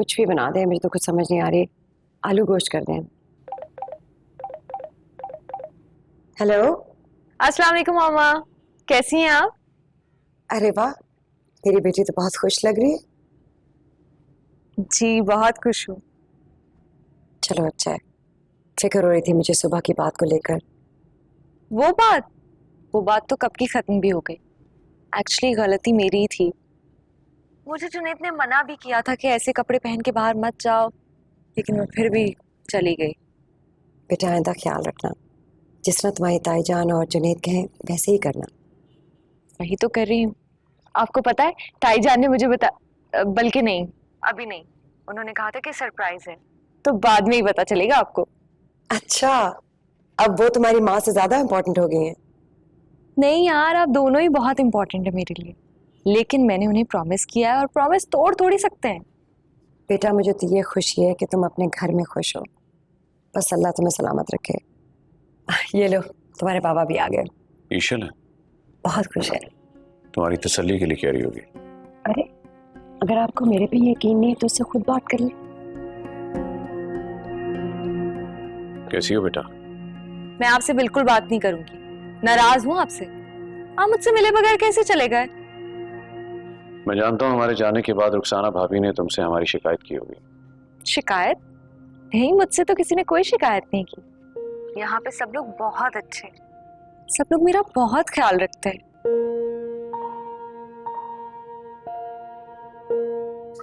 कुछ भी बना दें, मुझे तो कुछ समझ नहीं आ रही। आलू गोश्त कर दें। हेलो, अस्सलाम वालेकुम मामा, कैसी हैं आप? अरे वाह, मेरी बेटी तो बहुत खुश लग रही है। जी बहुत खुश हूँ। चलो अच्छा है। फिक्र हो रही थी मुझे सुबह की बात को लेकर। वो बात तो कब की खत्म भी हो गई। एक्चुअली गलती मेरी ही थी। मुझे जुनैद ने मना भी किया था कि ऐसे कपड़े पहन के बाहर मत जाओ, लेकिन मैं फिर भी चली गई। बेटा आइंदा ख्याल रखना, जिस तरह तुम्हारी ताई जान और जुनैद कहें वैसे ही करना। वही तो कर रही हूँ। आपको पता है ताई जान ने मुझे बल्कि नहीं, अभी नहीं, उन्होंने कहा था कि सरप्राइज है, तो बाद में ही पता चलेगा आपको। अच्छा, अब वो तुम्हारी माँ से ज्यादा इम्पोर्टेंट हो गई हैं। नहीं यार, आप दोनों ही बहुत इंपॉर्टेंट है मेरे लिए, लेकिन मैंने उन्हें प्रॉमिस किया है और प्रॉमिस तोड़ थोड़ी सकते हैं। बेटा मुझे तो ये खुशी है कि तुम अपने घर में खुश हो। बस अल्लाह तुम्हें सलामत रखे। ये लो, तुम्हारे बाबा भी आ गए। ईशल है, बहुत खुश है। तुम्हारी तसल्ली के लिए कह रही होगी। अरे अगर आपको मेरे पे यकीन नहीं तो उससे खुद बात कर ले। कैसी हो बेटा? मैं आपसे बिल्कुल बात नहीं करूंगी, नाराज हूँ आपसे। आप मुझसे मिले बगैर कैसे चले गए? मैं जानता हूँ हमारे जाने के बाद रुखसाना भाभी ने तुमसे हमारी शिकायत की होगी। शिकायत? नहीं, मुझसे तो किसी ने कोई शिकायत नहीं की। यहाँ पे सब लोग बहुत अच्छे, सब लोग मेरा बहुत ख्याल रखते हैं।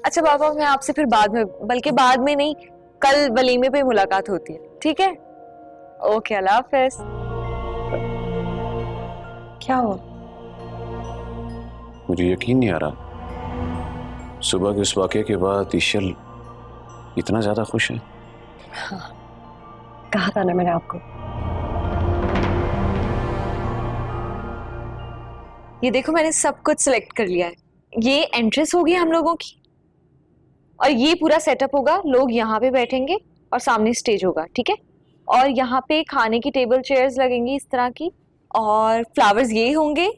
अच्छा बाबा, मैं आपसे फिर बाद में, बल्कि बाद में नहीं, कल वलीमे पे मुलाकात होती है, ठीक है? ओके, अल्लाह हाफिज। क्या हो? मुझे यकीन नहीं आ रहा, सुबह के उस वाक़े के बाद ईशल इतना ज्यादा खुश है। हाँ, कहा था ना मैंने आपको। ये देखो, मैंने सब कुछ सिलेक्ट कर लिया है। ये एंट्रेंस होगी हम लोगों की, और ये पूरा सेटअप होगा। लोग यहाँ पे बैठेंगे और सामने स्टेज होगा, ठीक है? और यहाँ पे खाने की टेबल चेयर्स लगेंगी इस तरह की, और फ्लावर्स ये होंगे।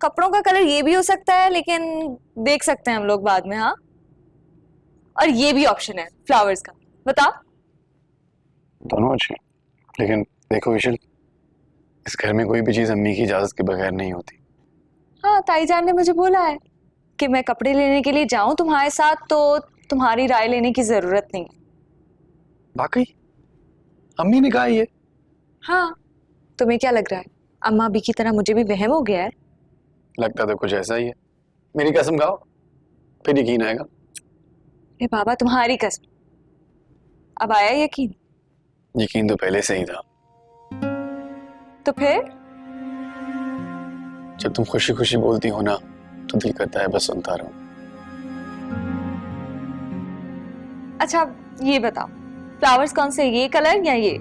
कपड़ों का कलर ये भी हो सकता है, लेकिन देख सकते हैं हम लोग बाद में। हाँ, और ये भी ऑप्शन है फ्लावर्स का। बताओ। दोनों अच्छे, लेकिन देखो ईशल, इस घर में कोई भी चीज अम्मी की इजाजत के बगैर नहीं होती। हाँ, ताई जान ने मुझे बोला है कि मैं कपड़े लेने के लिए जाऊं तुम्हारे साथ, तो तुम्हारी राय लेने की जरूरत नहीं। वाकई अम्मी ने कहा ये? हाँ, तुम्हें क्या लग रहा है, अम्मा भी की तरह मुझे भी वहम हो गया है? लगता तो कुछ ऐसा ही है। मेरी कसम खाओ, फिर यकीन आएगा। अरे बाबा, तुम्हारी कसम। अब आया यकीन? यकीन तो पहले से ही था। तो फिर? जब तुम खुशी खुशी बोलती हो ना, तो दिल करता है बस सुनता रहूं। अच्छा ये बताओ, फ्लावर्स कौन से, ये कलर या ये?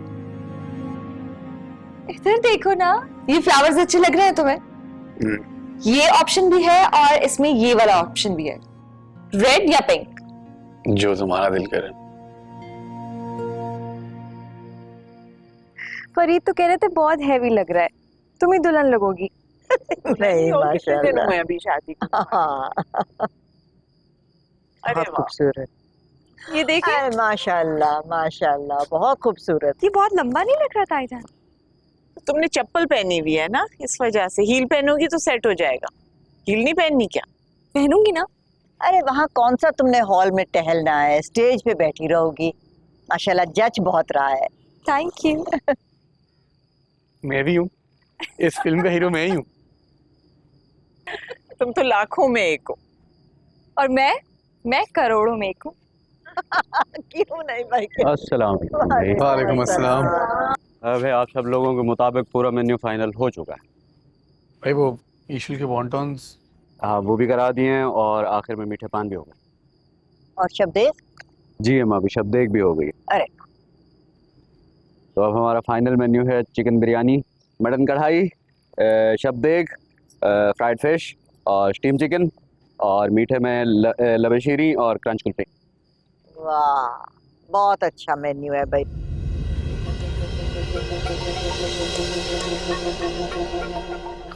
इधर देखो ना, ये फ्लावर्स अच्छे लग रहे हैं तुम्हें? ये ऑप्शन भी है और इसमें ये वाला ऑप्शन भी है, रेड या पिंक? जो तुम्हारा दिल करे। फरीद तो कह रहे थे बहुत हैवी लग रहा है, तुम ही दुल्हन लगोगी। नहीं माशाल्लाह। मैं अभी शादी को। हाँ, बहुत खूबसूरत। ये देखिए, अरे माशाल्लाह माशाल्लाह, बहुत खूबसूरत। ये बहुत लंबा नहीं लग रहा था आईजान? तुमने चप्पल पहनी हुई है ना, इस वजह से। हील पहनोगी तो सेट हो जाएगा। हील नहीं पहननी क्या? पहनूंगी ना। अरे वहाँ कौन सा तुमने हॉल में टहलना है, स्टेज पे बैठी रहोगी। माशाल्लाह जच बहुत रहा है। Thank you. मैं भी हूँ, इस फिल्म का हीरो मैं ही हूँ। तुम तो लाखों में एक हो। और मैं करोड़ों में एक हूँ। क्यों नहीं भाई? अस्सलाम वालेकुम अस्सलाम। भाई, आप सब लोगों के मुताबिक पूरा मेन्यू फाइनल हो चुका है। भाई वो ईशल के वॉन्टॉन्स? हाँ, वो भी करा दिए हैं और आखिर में मीठे पान भी हो गए। और शब्देश? जी अम्मा, अभी शब्देक भी हो गई। अरे तो अब हमारा फाइनल मेन्यू है चिकन बिरयानी, मटन कढ़ाई, शब्देक, फ्राइड फिश और स्टीम चिकन, और मीठे में लबशीरी और क्रंच कुल्फी। वाह, बहुत अच्छा मेन्यू है भाई।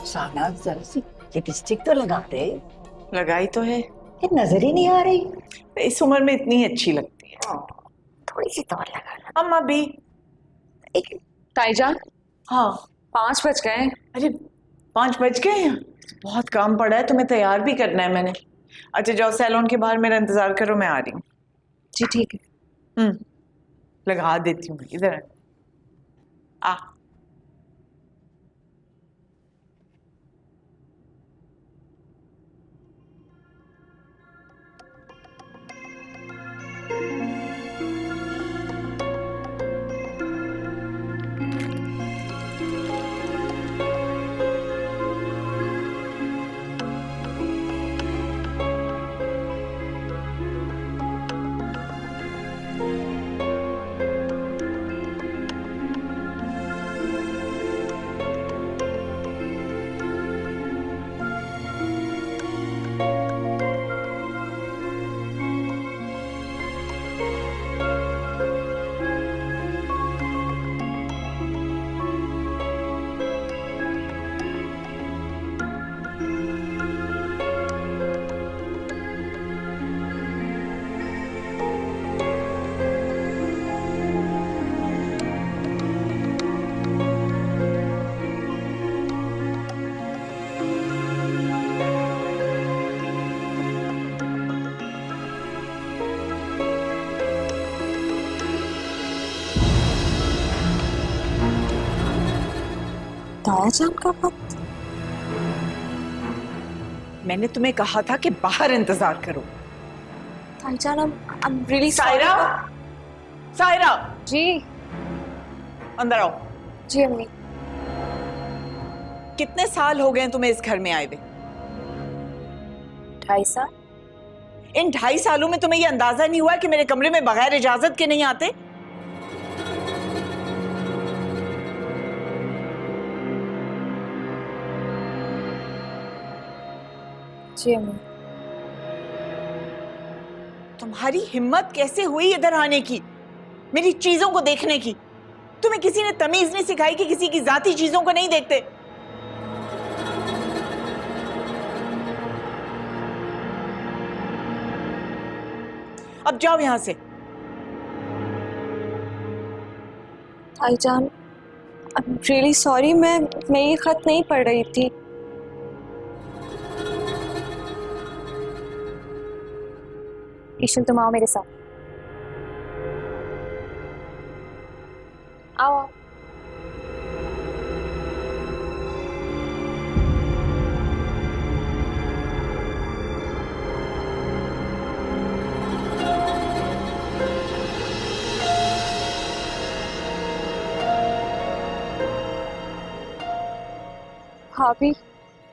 साना जरा सी लिपस्टिक तो लगा दे। लगाई तो है, ये नजर ही नहीं आ रही। इस उम्र में इतनी अच्छी लगती है। थोड़ी सी तो और लगा लो। अम्मा भी। एक ताईजान हाँ 5 बज गए। अरे 5 बज गए हैं, बहुत काम पड़ा है, तुम्हें तैयार भी करना है मैंने। अच्छा जाओ सैलून के बाहर मेरा इंतजार करो, मैं आ रही हूँ। जी ठीक है। लगा देती हूँ, इधर आ। तायाजान का वक्त। मैंने तुम्हें कहा था कि बाहर इंतजार करो। ताईजान I'm really सायरा, सायरा जी अंदर आओ। जी अम्मी। कितने साल हो गए हैं तुम्हें इस घर में आए हुए? 2.5 साल। इन 2.5 सालों में तुम्हें यह अंदाजा नहीं हुआ कि मेरे कमरे में बगैर इजाजत के नहीं आते? जी अम्मी। तुम्हारी हिम्मत कैसे हुई इधर आने की, मेरी चीजों को देखने की? तुम्हें किसी ने तमीज नहीं सिखाई कि किसी की जाती चीजों को नहीं देखते? अब जाओ यहां से। ताईजान I'm really sorry, मैं ये खत नहीं पढ़ रही थी। ईशल तुम आओ मेरे साथ। आओ। भाभी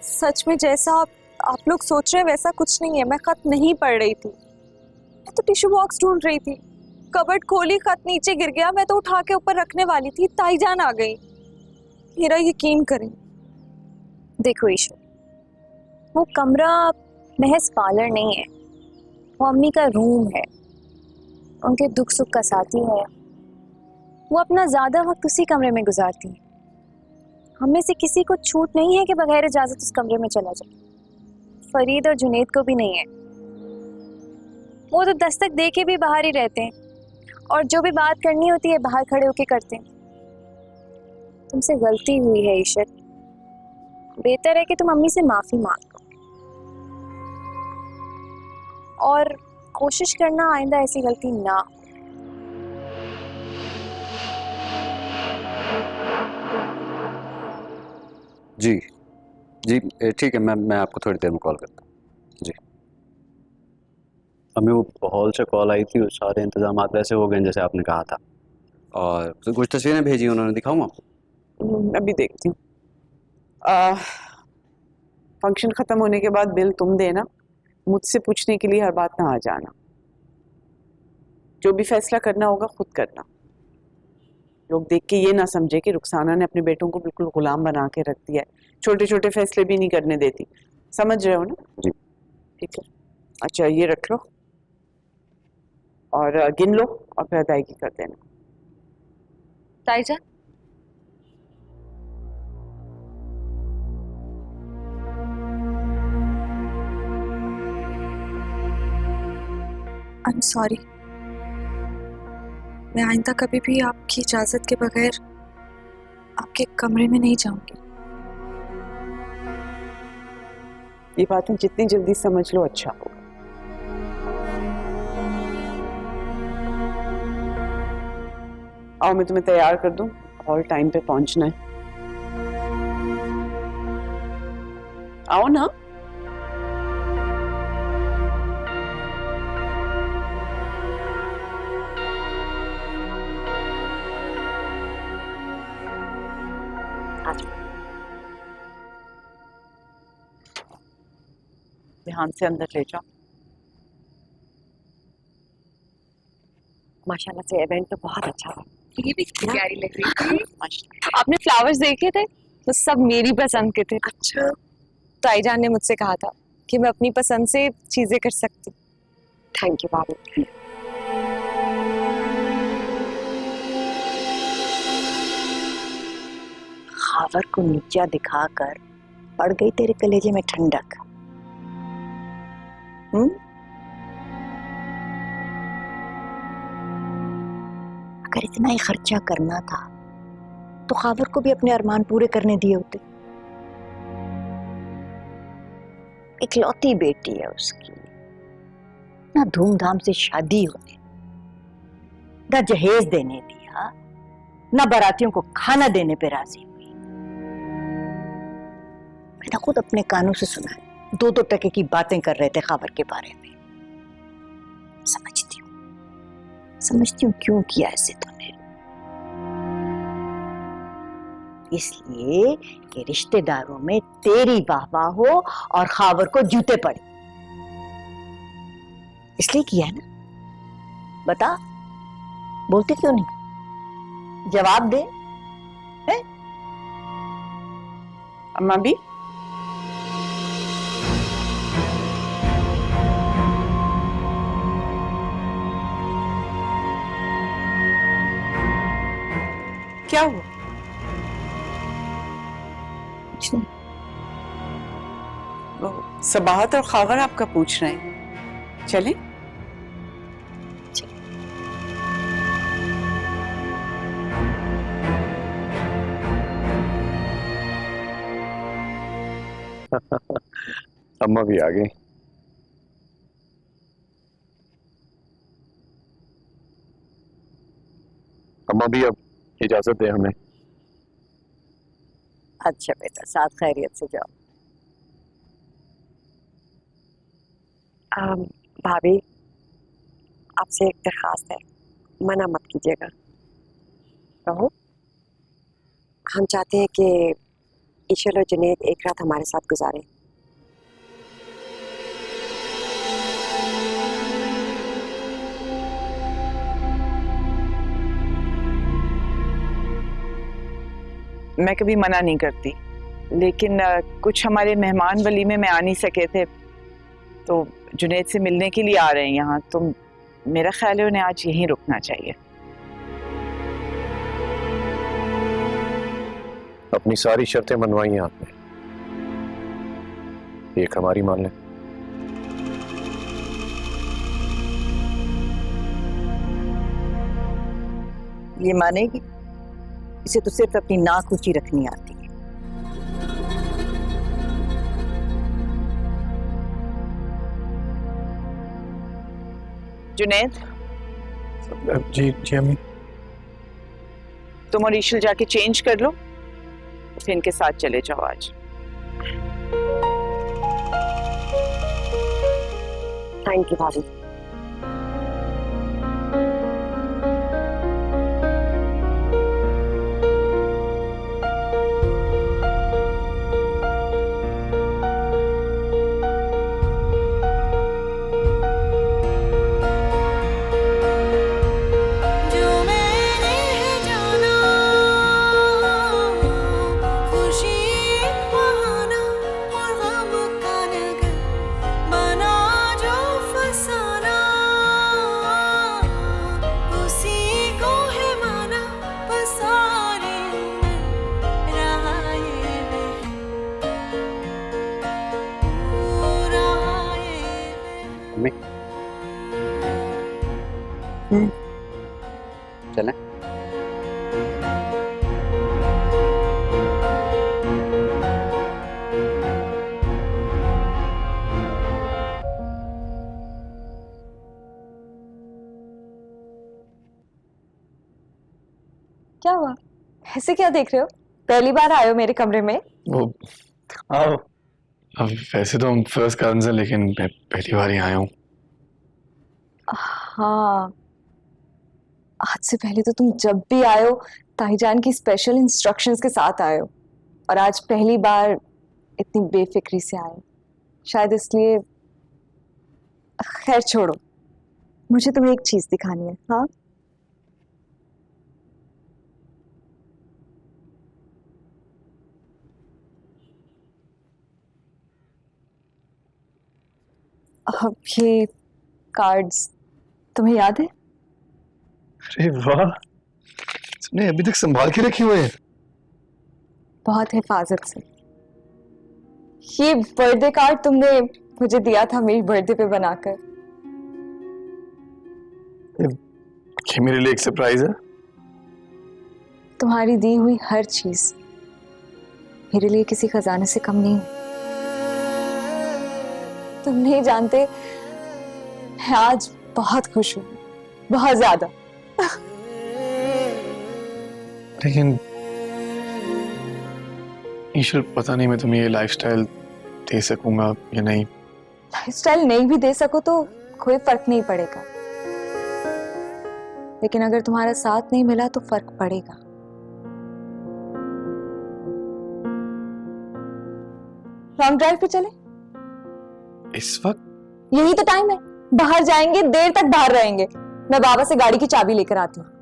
सच में जैसा आप लोग सोच रहे हैं वैसा कुछ नहीं है। मैं खत नहीं पढ़ रही थी, मैं तो टिश्यू बॉक्स ढूंढ रही थी। कबर्ड खोली, खत नीचे गिर गया, मैं तो उठा के ऊपर रखने वाली थी, ताईजान आ गई। मेरा यकीन करें। देखो ईशल, वो कमरा महज पार्लर नहीं है, वो अम्मी का रूम है, उनके दुख सुख का साथी है। वो अपना ज्यादा वक्त उसी कमरे में गुजारती है। हमें से किसी को छूट नहीं है कि बगैर इजाजत उस कमरे में चला जाए। फरीद और जुनेद को भी नहीं है। वो तो दस्तक दे के भी बाहर ही रहते हैं, और जो भी बात करनी होती है बाहर खड़े होके करते हैं। तुमसे गलती हुई है ईशल, बेहतर है कि तुम अम्मी से माफी मांग लो और कोशिश करना आइंदा ऐसी गलती ना हो। जी जी ठीक है, मैं आपको थोड़ी देर में कॉल करता हूँ। जी हमें वो हॉल से कॉल आई थी, वो सारे इंतजाम वैसे हो गए जैसे आपने कहा था, और तो कुछ तस्वीरें भेजी उन्होंने, दिखाऊँ आपको? अभी देखती हूँ। फंक्शन खत्म होने के बाद बिल तुम देना, मुझसे पूछने के लिए हर बात ना आ जाना। जो भी फैसला करना होगा खुद करना। लोग देख के ये ना समझे कि रुखसाना ने अपने बेटों को बिल्कुल गुलाम बना के रख दिया है, छोटे छोटे फैसले भी नहीं करने देती। समझ रहे हो ना? जी ठीक है। अच्छा ये रख लो और गिन लो और फिर अदायगी कर देना। ताईजान आई एम सॉरी। मैं आइंदा कभी भी आपकी इजाजत के बगैर आपके कमरे में नहीं जाऊंगी। ये बातें जितनी जल्दी समझ लो अच्छा होगा। आओ मैं तुम्हें तैयार कर दूं, हॉल टाइम पे पहुंचना है। आओ ना। ध्यान से अंदर ले जाओ। माशाल्लाह से इवेंट तो बहुत अच्छा था। ये भी प्यारी लग रही थी। आपने फ्लावर्स देखे थे? वो सब मेरी पसंद के थे। अच्छा। ताईजान ने मुझसे कहा था कि मैं अपनी पसंद से चीजें कर सकती। थैंक यू भाभी। खावर को नीचा दिखाकर पड़ गई तेरे कलेजे में ठंडक। अगर इतना ही खर्चा करना था तो खावर को भी अपने अरमान पूरे करने दिए होते। इकलौती बेटी है उसकी, ना धूमधाम से शादी होने, ना जहेज देने दिया, ना बारातियों को खाना देने पे राजी हुई। मैंने खुद अपने कानों से सुना है, 2-2 टके की बातें कर रहे थे खावर के बारे में। समझती हूँ क्यों किया ऐसे तूने। इसलिए कि रिश्तेदारों में तेरी वाहवाह हो और खावर को जूते पड़े, इसलिए किया है ना। बता, बोलते क्यों नहीं? जवाब दे। है? अम्मा भी क्या हुआ? कुछ नहीं। सबाहत और खावर आपका पूछ रहे हैं, चलें? अम्मा भी आ गई। अम्मा भी अब इजाजत दे हमें। अच्छा बेटा, साथ खैरियत से जाओ। भाभी, आपसे एक दरखास्त है, मना मत कीजिएगा। कहो। हम चाहते हैं कि ईशल और जुनैद एक रात हमारे साथ गुजारें। मैं कभी मना नहीं करती, लेकिन कुछ हमारे मेहमान वलीमे में आ नहीं सके थे, तो जुनैद से मिलने के लिए आ रहे हैं यहाँ, तो मेरा ख्याल है उन्हें आज यहीं रुकना चाहिए। अपनी सारी शर्तें मनवाई हैं आपने, एक हमारी मान लें। ये मानेगी? इसे तो सिर्फ अपनी नाक ऊंची रखनी आती है। जुनैद, जी जी अम्मी। तुम और ईशल जाके चेंज कर लो, फिर इनके साथ चले जाओ आज। थैंक यू भाभी। बना जो फसाना चलें? क्या हुआ? ऐसे क्या देख रहे हो? पहली बार आए हो मेरे कमरे में? वो आओ। अब वैसे तो हम फर्स्ट कजन हैं, लेकिन मैं पहली बार ही आया हूँ। हाँ, आज से पहले तो तुम जब भी आए हो ताईजान की स्पेशल इंस्ट्रक्शंस के साथ आए हो, और आज पहली बार इतनी बेफिक्री से आए हो, शायद इसलिए। खैर छोड़ो, मुझे तुम्हें एक चीज दिखानी है। हाँ, अब ये कार्ड्स तुम्हें याद है? अरे वाह, तुमने अभी तक संभाल के रखे हुए हैं। बहुत हिफाजत से। ये बर्थडे कार्ड तुमने मुझे दिया था मेरी बर्थडे पे बनाकर। ये मेरे लिए एक सरप्राइज है। तुम्हारी दी हुई हर चीज मेरे लिए किसी खजाने से कम नहीं है। तुम नहीं जानते, मैं आज बहुत खुश हूँ, बहुत ज्यादा। लेकिन ईश्वर, पता नहीं मैं तुम्हें ये लाइफस्टाइल दे सकूंगा या नहीं। लाइफस्टाइल नहीं भी दे सको तो कोई फर्क नहीं पड़ेगा, लेकिन अगर तुम्हारा साथ नहीं मिला तो फर्क पड़ेगा। लॉन्ग ड्राइव पे चले? इस वक्त? यही तो टाइम है, बाहर जाएंगे, देर तक बाहर रहेंगे। मैं बाबा से गाड़ी की चाबी लेकर आती हूँ।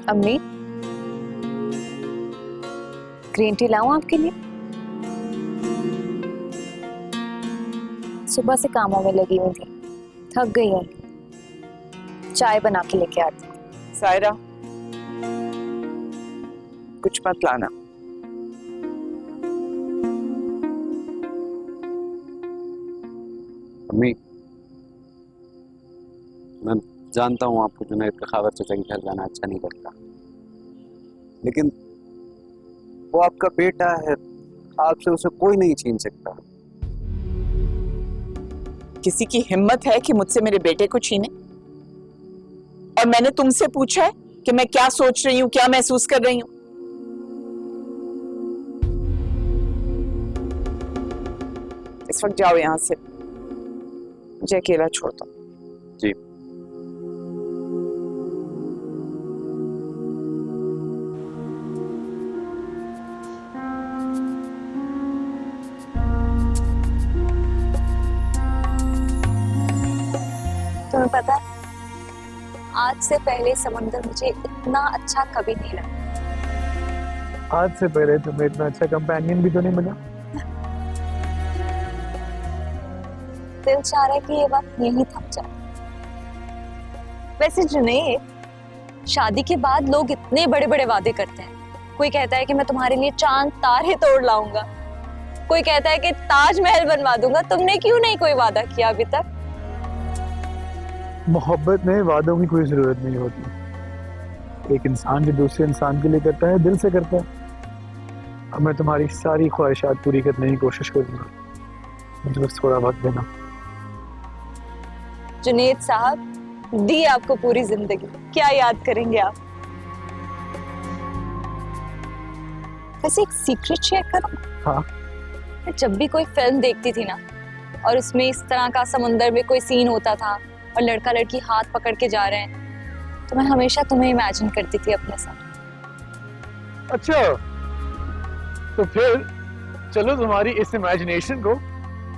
अम्मी, ग्रीन टी लाऊं आपके लिए? सुबह से कामों में लगी हुई थी, थक गई हूँ। चाय बना के लेके आती हूँ। सायरा, कुछ मत लाना। अम्मी, मैं जानता हूँ आपको जुनैद का खावर चचा के घर जाना अच्छा नहीं लगता, लेकिन वो आपका बेटा है, आपसे उसे कोई नहीं छीन सकता। किसी की हिम्मत है कि मुझसे मेरे बेटे को छीने? और मैंने तुमसे पूछा है कि मैं क्या सोच रही हूँ, क्या महसूस कर रही हूँ? इस वक्त जाओ यहां से, मुझे अकेला छोड़ दो। जी। तुम्हें पता है, आज से पहले समंदर मुझे इतना अच्छा कभी नहीं लगा। आज से पहले तुम्हें इतना अच्छा कंपेनियन भी तो नहीं मिला। दिल चाह रहा है कि ये बात यहीं थम जाए। वैसे जुनैद, शादी के बाद लोग इतने बड़े बड़े वादे करते हैं। कोई कहता है कि मैं तुम्हारे लिए चांद तारे तोड़ लाऊंगा, कोई कहता है कि ताजमहल बनवा दूंगा। तुमने क्यों नहीं कोई वादा किया अभी तक? मोहब्बत में वादों की कोई जरूरत नहीं होती। एक इंसान जो दूसरे इंसान के लिए करता है, दिल से करता है। अब मैं तुम्हारी सारी ख्वाहिशात पूरी करने की कोशिश करूंगा, मुझे बस थोड़ा वक्त देना। जुनैद साहब, दी आपको पूरी जिंदगी, क्या याद करेंगे आप? वैसे एक सीक्रेट शेयर करूं? हाँ। मैं जब भी कोई फिल्म देखती थी ना, और उसमें इस तरह का समुंदर में कोई सीन होता था और लड़का लड़की हाथ पकड़ के जा रहे हैं, तो मैं हमेशा तुम्हें इमेजिन करती थी अपने साथ। अच्छा, तो फिर चलो तुम्हारी इस इमेजिनेशन को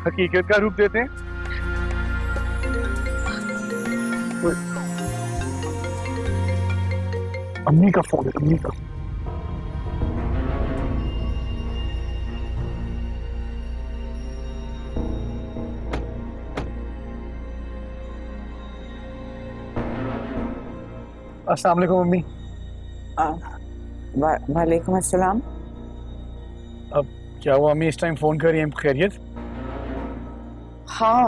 हकीकत का रूप देते हैं। अम्मी का फोन है, अम्मी का। अस्सलाम वालेकुम मम्मी। वालेकुम अस्सलाम। अब क्या हुआ अम्मी इस टाइम फोन कर रही हैं, खैरियत? हाँ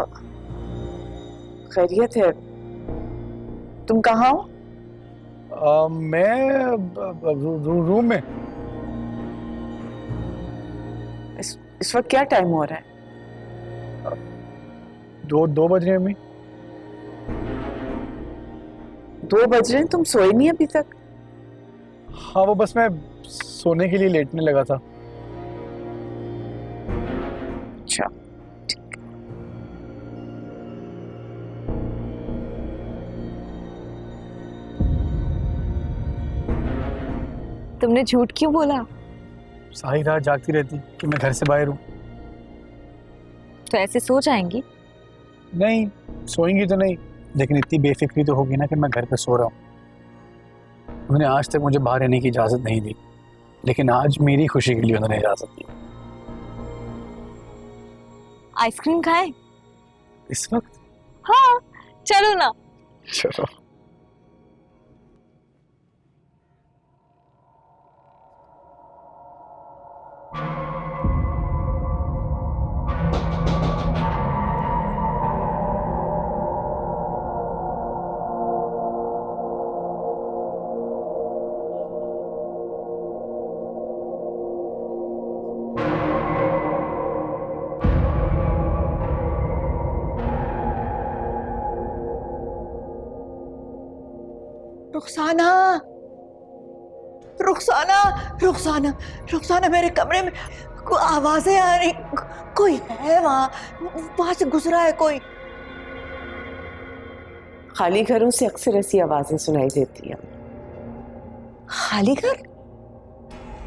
खैरियत है। तुम कहाँ हो? मैं रूम में। इस वक्त क्या टाइम हो रहा है? 2 बज रहे हैं अम्मी। 2 बज रहे हैं, तुम सोए नहीं अभी तक? हाँ वो बस मैं सोने के लिए लेटने लगा था। अच्छा तुमने झूठ क्यों बोला? सारी रात जागती रहती कि मैं घर से बाहर हूँ। तो ऐसे सो जाएंगी? नहीं सोएंगी तो नहीं, लेकिन इतनी बेफिक्री तो होगी ना कि मैं घर पे सो रहा हूँ। उन्होंने आज तक मुझे बाहर रहने की इजाज़त नहीं दी, लेकिन आज मेरी खुशी के लिए उन्होंने इजाज़त दी। आइसक्रीम खाएं? इस वक्त? हाँ चलो ना। चलो। रुखसाना, रुखसाना, रुखसाना, रुखसाना, मेरे कमरे में आवाजें आ रही। कोई है वहां से गुजरा है कोई। खाली घरों से अक्सर ऐसी आवाजें सुनाई देती हैं। खाली घर?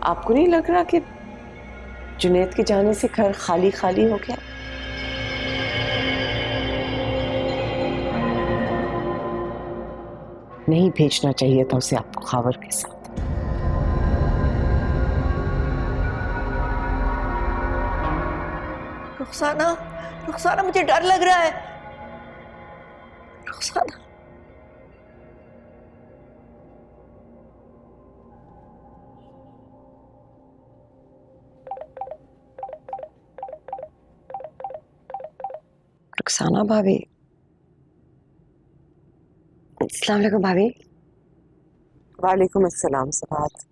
आपको नहीं लग रहा कि जुनैद के जाने से घर खाली खाली हो गया? नहीं भेजना चाहिए था उसे आपको खावर के साथ। रुखसाना, रुखसाना, मुझे डर लग रहा है। रुखसाना, रुखसाना भाभी। अस्सलाम वालेकुम भाभी। वालेकुम अस्सलाम सबात।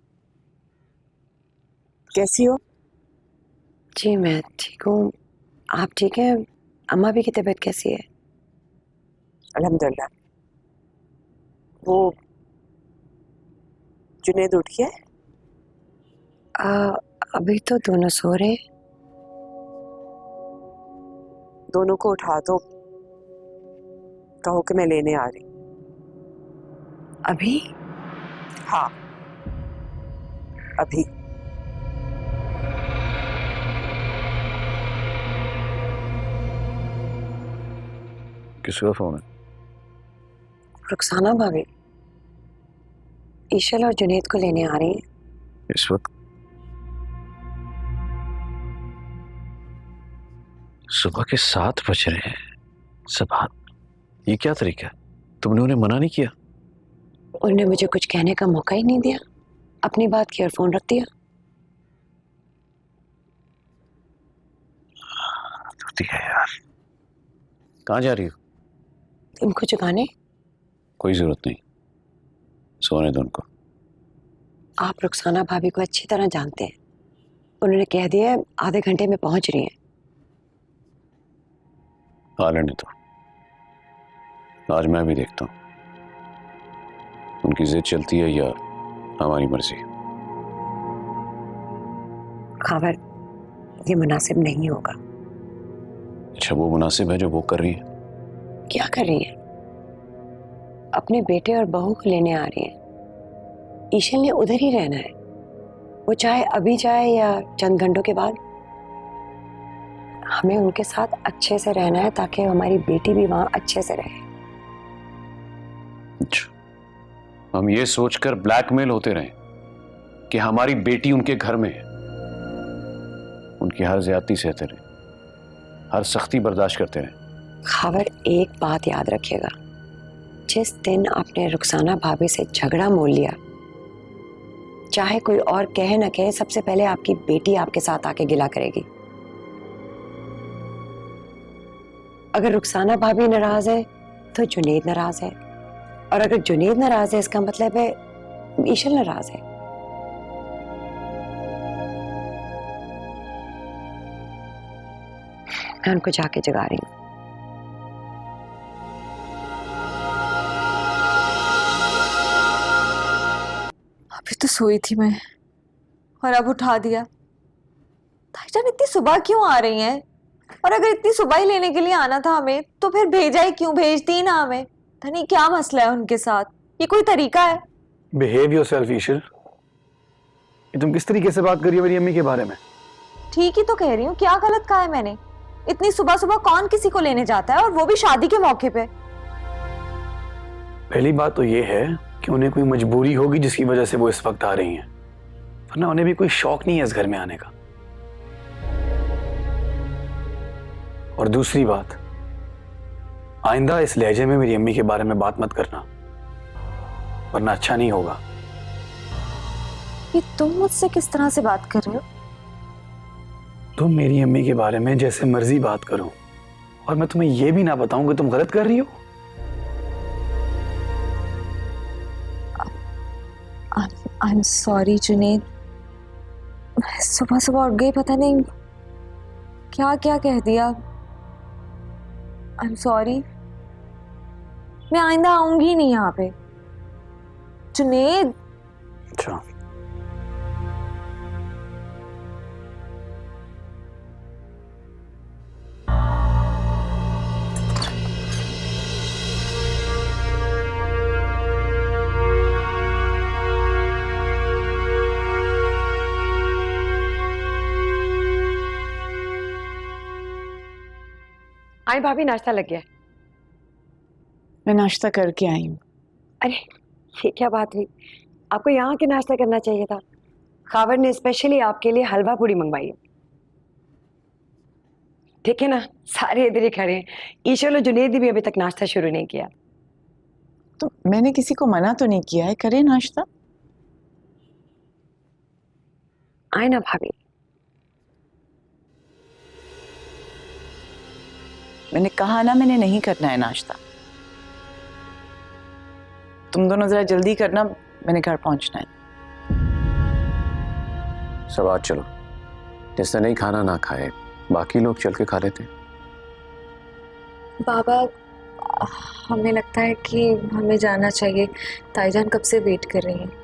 कैसी हो? जी मैं ठीक हूँ, आप ठीक हैं? अम्मा भी की तबीयत कैसी है? अल्हम्दुलिल्लाह। वो जुनैद उठ गया है? अभी तो दोनों सो रहे हैं। दोनों को उठा दो, कहो कि मैं लेने आ रही। अभी? हाँ अभी। किसका फोन है? रुखसाना भाभी ईशल और जुनैद को लेने आ रही हैं इस वक्त? सुबह के 7 बज रहे हैं। सबात, ये क्या तरीका है? तुमने उन्हें मना नहीं किया? उन्होंने मुझे कुछ कहने का मौका ही नहीं दिया, अपनी बात की और फोन रख दिया। होती है यार। कहाँ जा रही हो? उनको जगाने? कोई जरूरत नहीं, सोने दो उनको। आप रुखसाना भाभी को अच्छी तरह जानते हैं, उन्होंने कह दिया आधे घंटे में पहुंच रही हैं। आ लेने दो, आज मैं भी देखता हूँ उनकी जिद चलती है या हमारी मर्जी। खावर, ये मुनासिब नहीं होगा। अच्छा वो मुनासिब है जो वो कर रही है? क्या कर रही है? अपने बेटे और बहू को लेने आ रही है। ईशल ने उधर ही रहना है, वो चाहे अभी जाए या चंद घंटों के बाद। हमें उनके साथ अच्छे से रहना है ताकि हमारी बेटी भी वहां अच्छे से रहे। अच्छा, हम ये सोचकर ब्लैकमेल होते रहे कि हमारी बेटी उनके घर में है, उनकी हर ज्यादती सहते रहे, हर सख्ती बर्दाश्त करते रहे। खावर, एक बात याद रखिएगा, जिस दिन आपने रुखसाना भाभी से झगड़ा मोल लिया, चाहे कोई और कहे न कहे, सबसे पहले आपकी बेटी आपके साथ आके गिला करेगी। अगर रुखसाना भाभी नाराज है तो जुनेद नाराज है, और अगर जुनेद नाराज है इसका मतलब है ईशल नाराज है। मैं उनको जाके जगा रही हूँ। अभी तो सोई थी मैं और अब उठा दिया। ताईजान इतनी सुबह क्यों आ रही हैं? और अगर इतनी सुबह ही लेने के लिए आना था हमें तो फिर भेजा ही क्यों? भेजती ना हमें। धनी क्या मसला है उनके साथ? ये कोई तरीका है? Behave yourself Eshal. ये तुम किस तरीके से बात कर रही हो मेरी अम्मी के बारे में? ठीक ही तो कह रही हूँ। क्या गलत कहा है मैंने? इतनी सुबह सुबह कौन किसी को लेने जाता है, और वो भी शादी के मौके पे? पहली बात तो ये है कि उन्हें कोई मजबूरी होगी जिसकी वजह से वो इस वक्त आ रही हैं, वरना उन्हें भी कोई शौक नहीं है इस घर में आने का। और दूसरी बात, आइंदा इस लहजे में मेरी अम्मी के बारे में बात मत करना, वरना अच्छा नहीं होगा। ये तुम मुझसे किस तरह से बात कर रहे हो? तुम मेरी अम्मी के बारे में जैसे मर्जी बात करो, और मैं तुम्हें यह भी ना बताऊं कि तुम गलत कर रही हो। I'm sorry Junaid. सुबह सुबह उठ गई, पता नहीं क्या क्या कह दिया। I'm sorry। मैं आइंदा आऊंगी नहीं यहाँ पे। जुनेद। अच्छा, आई भाभी, नाश्ता लग गया। मैं नाश्ता करके आई हूँ। अरे ये क्या बात हुई? आपको यहाँ के नाश्ता करना चाहिए था। खावर ने स्पेशली आपके लिए हलवा पूड़ी मंगवाई है। ठीक है ना, सारे इधर ही खड़े हैं। ईशल और जुनेद भी अभी तक नाश्ता शुरू नहीं किया। तो मैंने किसी को मना तो नहीं किया है, करे नाश्ता। आए ना भाभी। मैंने कहा ना, मैंने नहीं करना है नाश्ता। तुम दोनों जरा जल्दी करना, मैंने घर पहुंचना है। सब आज चलो, जिसने नहीं खाना ना खाए, बाकी लोग चल के खा लेते। बाबा, हमें लगता है कि हमें जाना चाहिए। ताईजान कब से वेट कर रही हैं।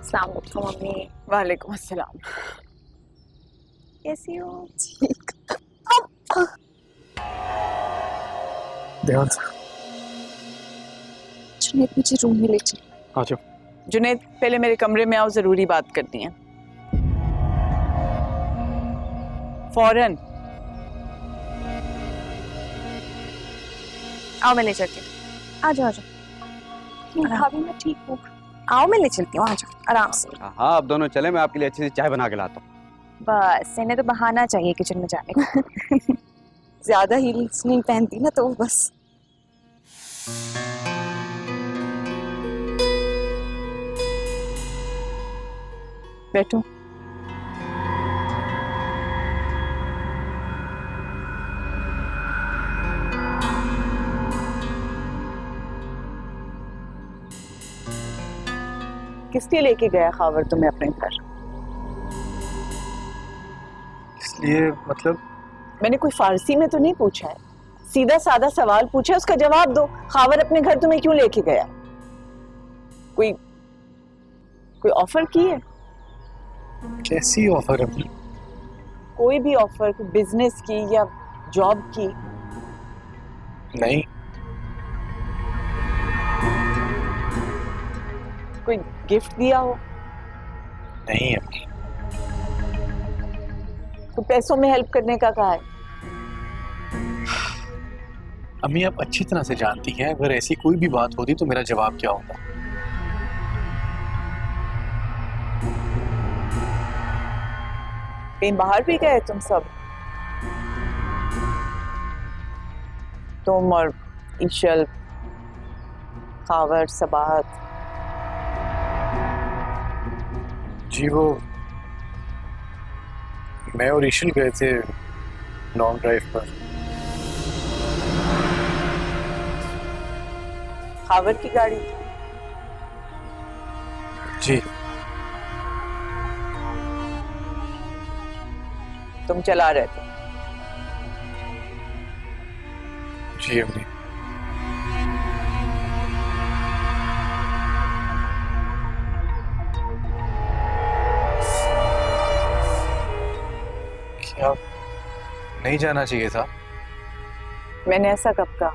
अस्सलाम वालेकुम मम्मी। वालेकुम अस्सलाम। कैसी हो? ध्यान से। जुनेद, मुझे रूम में ले चल। आ जाओ। जुनेद, पहले मेरे कमरे में आओ, जरूरी बात करनी है। फौरन आओ मैं ले चलती हूँ। आ जाओ आ जाओ। भाभी मैं ठीक हूँ। आओ मैं ले चलती हूँ, आ जाओ आराम से। हाँ, अब दोनों चले, मैं आपके लिए अच्छी सी चाय बना के लाता हूँ। बस इन्हें तो बहाना चाहिए किचन में जाने का। ज्यादा हील्स नहीं पहनती ना, तो बस। बैठो। किस लिए लेके गया खावर तुम्हें अपने घर? इसलिए मतलब? मैंने कोई फारसी में तो नहीं पूछा है, सीधा साधा सवाल पूछा, उसका जवाब दो। खावर अपने घर तुम्हें क्यों लेके गया? कोई ऑफर की है? कैसी ऑफर है? कोई भी ऑफर, कोई बिजनेस की या जॉब की? नहीं। कोई गिफ्ट दिया हो? नहीं अम्मी। तो पैसों में हेल्प करने का कहा है। अम्मी आप अच्छी तरह से जानती हैं, अगर ऐसी कोई भी बात होती तो मेरा जवाब क्या होता। कहीं बाहर भी गए तुम सब? तुम और ईशल, खावर, सबाहत? जी वो मैं और ईशल गए थे लॉन्ग ड्राइव पर। खावर की गाड़ी? जी। तुम चला रहे थे? जी अम्मी। क्या नहीं जाना चाहिए था? मैंने ऐसा कब कहा?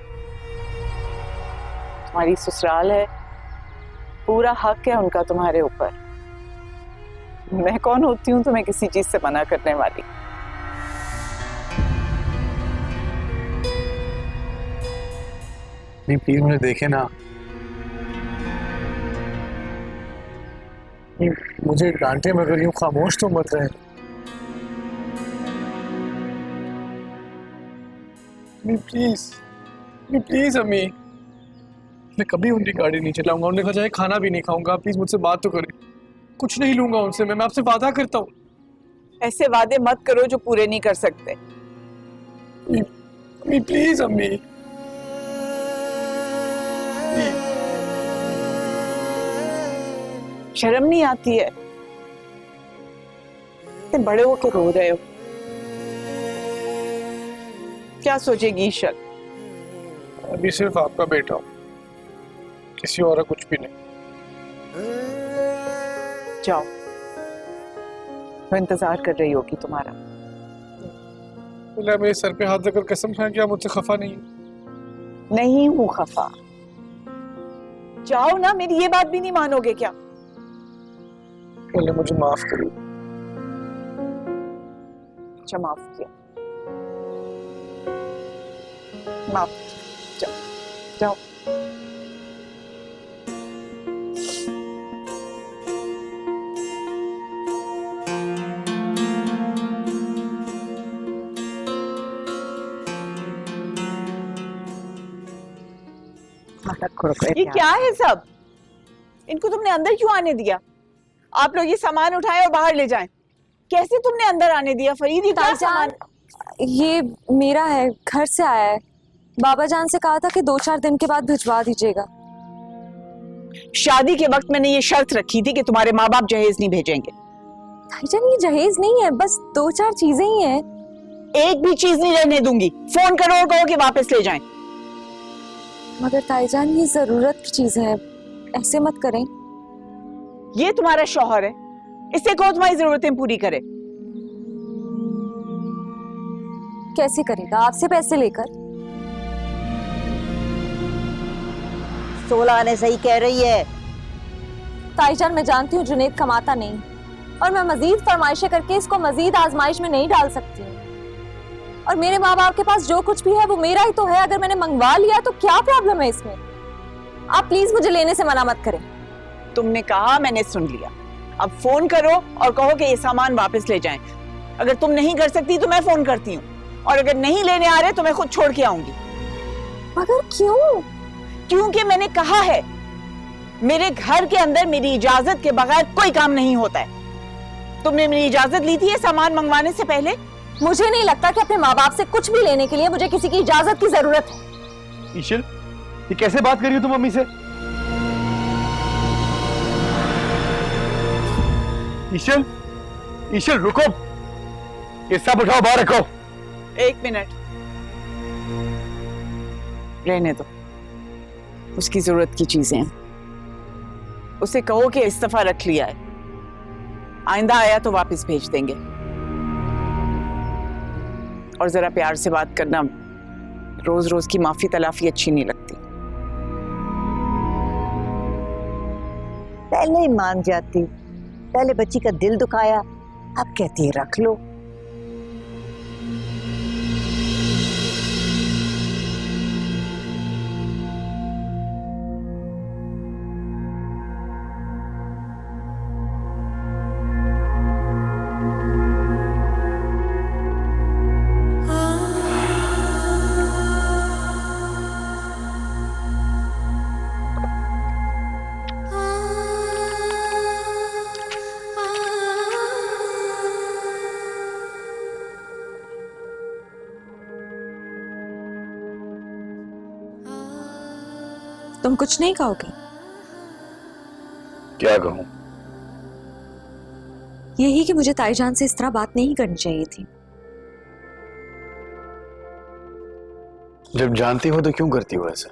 तुम्हारी ससुराल है, पूरा हक है उनका तुम्हारे ऊपर। मैं कौन होती हूँ तुम्हें किसी चीज से मना करने वाली? नहीं प्लीज मुझे देखे ना, मुझे डांटे मगर यूं खामोश तो मत रहे। प्लीज प्लीज अम्मी, मैं कभी उनकी गाड़ी नहीं चलाऊंगा, उन्होंने कहा चाहे खाना भी नहीं खाऊंगा। प्लीज मुझसे बात तो करें, कुछ नहीं लूंगा उनसे, मैं आपसे वादा करता हूँ। ऐसे वादे मत करो जो पूरे नहीं कर सकते। अम्मी प्लीज अम्मी। शर्म नहीं आती है? इतने बड़े होकर रो रहे हो, क्या सोचेगी ईशल? अभी सिर्फ आपका बेटा हूं, किसी और का कुछ भी नहीं। जाओ, वो इंतजार कर रही होगी तुम्हारा। बोला मेरे सर पे हाथ रखकर कसम खाएं कि आप मुझसे खफा नहीं है। नहीं हूं खफा। जाओ ना, मेरी ये बात भी नहीं मानोगे क्या? पहले मुझे माफ करिए। अच्छा माफ किया, माफ। जाओ जाओ। ये क्या है सब? इनको तुमने अंदर क्यों आने दिया? आप लोग ये सामान उठाएं और बाहर ले जाएं। कैसे तुमने अंदर आने दिया फरीद? ये क्या सामान? ये मेरा है, घर से आया है। बाबा जान से कहा था कि 2-4 दिन के बाद भिजवा दीजिएगा। शादी के वक्त मैंने ये शर्त रखी थी कि तुम्हारे माँ बाप जहेज नहीं भेजेंगे। ताईजान ये जहेज नहीं है, बस 2-4 चीजें ही हैं। एक भी चीज नहीं रहने दूंगी। फोन करो और कहो कि वापस ले जाएं। मगर ताईजान ये जरूरत की चीजें हैं, ऐसे मत करें। ये तुम्हारा शौहर है, इससे कहो तुम्हारी जरूरतें पूरी करे। कैसे करेगा? आपसे पैसे लेकर? 16 आने सही कह रही है। ताईजान मैं जानती हूँ जुनैद कमाता नहीं, और मैं मजीद फरमाइशें करके इसको मजीद आजमाइश में नहीं डाल सकती हूँ। और मेरे माँ बाप के पास जो कुछ भी है वो मेरा ही तो है। अगर मैंने मंगवा लिया तो क्या प्रॉब्लम है इसमें? आप प्लीज मुझे लेने से मना मत करें। तुमने कहा, मैंने सुन लिया। अब फोन करो और कहो कि ये सामान वापस ले जाएं। अगर तुम नहीं कर सकती तो मैं फोन करती हूँ, और अगर नहीं लेने आ रहे तो मैं खुद छोड़ के आऊंगी। मगर क्यों? क्योंकि मैंने कहा है, मेरे घर के अंदर मेरी इजाजत के बगैर कोई काम नहीं होता है। तुमने मेरी इजाजत ली थी ये सामान मंगवाने से पहले? मुझे नहीं लगता कि अपने माँ बाप से कुछ भी लेने के लिए मुझे किसी की इजाजत की जरूरत है। ईशल, ये कैसे बात कर रही हो तुम मम्मी से? ईशल, ईशल रुको, ये सब उठाओ बाहर रखो। 1 मिनट रहने दो, उसकी जरूरत की चीजें हैं। उसे कहो कि इस्तीफा रख लिया है, आइंदा आया तो वापस भेज देंगे। और जरा प्यार से बात करना, रोज रोज की माफी तलाफी अच्छी नहीं लगती। पहले ही मान जाती, पहले बच्ची का दिल दुखाया, अब कहती है रख लो। तुम कुछ नहीं कहोगे? क्या कहूं? यही कि मुझे ताईजान से इस तरह बात नहीं करनी चाहिए थी। जब जानती हो तो क्यों करती हो ऐसा?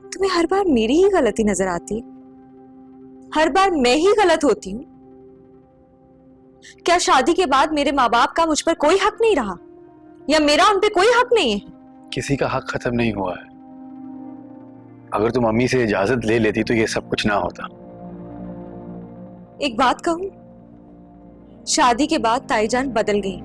तुम्हें हर बार मेरी ही गलती नजर आती है, हर बार मैं ही गलत होती हूँ। क्या शादी के बाद मेरे माँ बाप का मुझ पर कोई हक नहीं रहा, या मेरा उन पे कोई हक नहीं है? किसी का हक खत्म नहीं हुआ है। अगर तुम अम्मी से इजाजत ले लेती तो ये सब कुछ ना होता। एक बात कहूं, शादी के बाद ताईजान बदल गई।